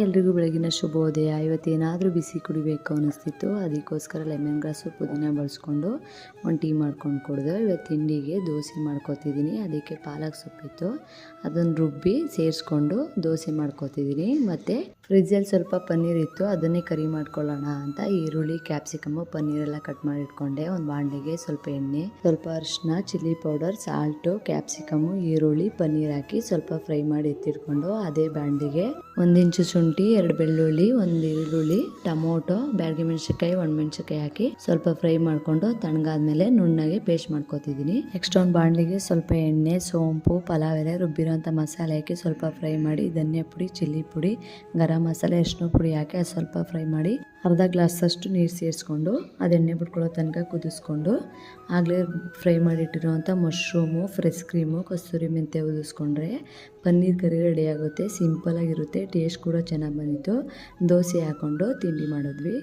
ಎಲ್ರಿಗೂ ಬೆಳಗಿನ ಶುಭೋದಯ. ಇವತ್ತೇನಾದರೂ ಬಿಸಿ ಕುಡಿಬೇಕು ಅನ್ನಿಸ್ತಿತ್ತು, ಅದಕ್ಕೋಸ್ಕರ ಲೆಮನ್ ಗ್ರಾಸು ಪುದೀನ ಬಳಸ್ಕೊಂಡು ಒಂದು ಟೀ ಮಾಡ್ಕೊಂಡು ಕುಡಿದೆ. ಇವತ್ತು ತಿಂಡಿಗೆ ದೋಸೆ ಮಾಡ್ಕೊತಿದ್ದೀನಿ. ಅದಕ್ಕೆ ಪಾಲಕ್ ಸೊಪ್ಪಿತ್ತು, ಅದನ್ನು ರುಬ್ಬಿ ಸೇರಿಸ್ಕೊಂಡು ದೋಸೆ ಮಾಡ್ಕೊತಿದ್ದೀನಿ. ಮತ್ತು ಫ್ರಿಜ್ಜಲ್ಲಿ ಸ್ವಲ್ಪ ಪನ್ನೀರ್ ಇತ್ತು, ಅದನ್ನೇ ಕರಿ ಮಾಡ್ಕೊಳ್ಳೋಣ ಅಂತ ಈರುಳ್ಳಿ, ಕ್ಯಾಪ್ಸಿಕಮ್ಮು, ಪನ್ನೀರೆಲ್ಲ ಕಟ್ ಮಾಡಿ ಇಟ್ಕೊಂಡೆ. ಒಂದು ಬಾಣಲೆಗೆ ಸ್ವಲ್ಪ ಎಣ್ಣೆ, ಸ್ವಲ್ಪ ಅರಿಶಿನ, ಚಿಲ್ಲಿ ಪೌಡರ್, ಸಾಲ್ಟು, ಕ್ಯಾಪ್ಸಿಕಮ್ಮು, ಈರುಳ್ಳಿ, ಪನ್ನೀರ್ ಹಾಕಿ ಸ್ವಲ್ಪ ಫ್ರೈ ಮಾಡಿ ಎತ್ತಿಟ್ಕೊಂಡು ಅದೇ ಬಾಣಲೆಗೆ 1 ಇಂಚು ಶುಂಠಿ, 2 ಬೆಳ್ಳುಳ್ಳಿ, 1 ಈರುಳ್ಳಿ, ಟೊಮೊಟೊ, ಬ್ಯಾಡಗಿ ಮೆಣಸಿನ್ಕಾಯಿ, ಒಣಮೆಣಸಿನ್ಕಾಯಿ ಹಾಕಿ ಸ್ವಲ್ಪ ಫ್ರೈ ಮಾಡ್ಕೊಂಡು ತಣ್ಣಗಾದ್ಮೇಲೆ ನುಣ್ಣಗೆ ಪೇಸ್ಟ್ ಮಾಡ್ಕೊತಿದ್ದೀನಿ. ನೆಕ್ಸ್ಟ್ ಒಂದು ಬಾಣಲಿಗೆ ಸ್ವಲ್ಪ ಎಣ್ಣೆ, ಸೋಂಪು, ಪಲಾವ್ ಎಲೆ, ರುಬ್ಬಿರೋಂಥ ಮಸಾಲೆ ಹಾಕಿ ಸ್ವಲ್ಪ ಫ್ರೈ ಮಾಡಿ ಧನಿಯಾ ಪುಡಿ, ಚಿಲ್ಲಿ ಪುಡಿ, ಗರಂ ಮಸಾಲೆ, ಅರಿಶಿನ ಪುಡಿ ಹಾಕಿ ಅದು ಸ್ವಲ್ಪ ಫ್ರೈ ಮಾಡಿ ಅರ್ಧ ಗ್ಲಾಸಷ್ಟು ನೀರು ಸೇರಿಸ್ಕೊಂಡು ಅದು ಎಣ್ಣೆ ಬಿಟ್ಕೊಳ್ಳೋ ತನಕ ಕುದಿಸ್ಕೊಂಡು ಆಗಲೇ ಫ್ರೈ ಮಾಡಿಟ್ಟಿರುವಂಥ ಮಶ್ರೂಮು, ಫ್ರೆಶ್ ಕ್ರೀಮು, ಕಸ್ತೂರಿ ಮೆಂತ್ಯ ಉದಿಸ್ಕೊಂಡ್ರೆ ಪನ್ನೀರ್ ಕರಿ ರೆಡಿ ಆಗುತ್ತೆ. ಸಿಂಪಲಾಗಿರುತ್ತೆ, ಟೇಸ್ಟ್ ಕೂಡ ಚೆನ್ನಾಗಿ ಬಂದಿತ್ತು. ದೋಸೆ ಹಾಕ್ಕೊಂಡು ತಿಂಡಿ ಮಾಡಿದ್ವಿ.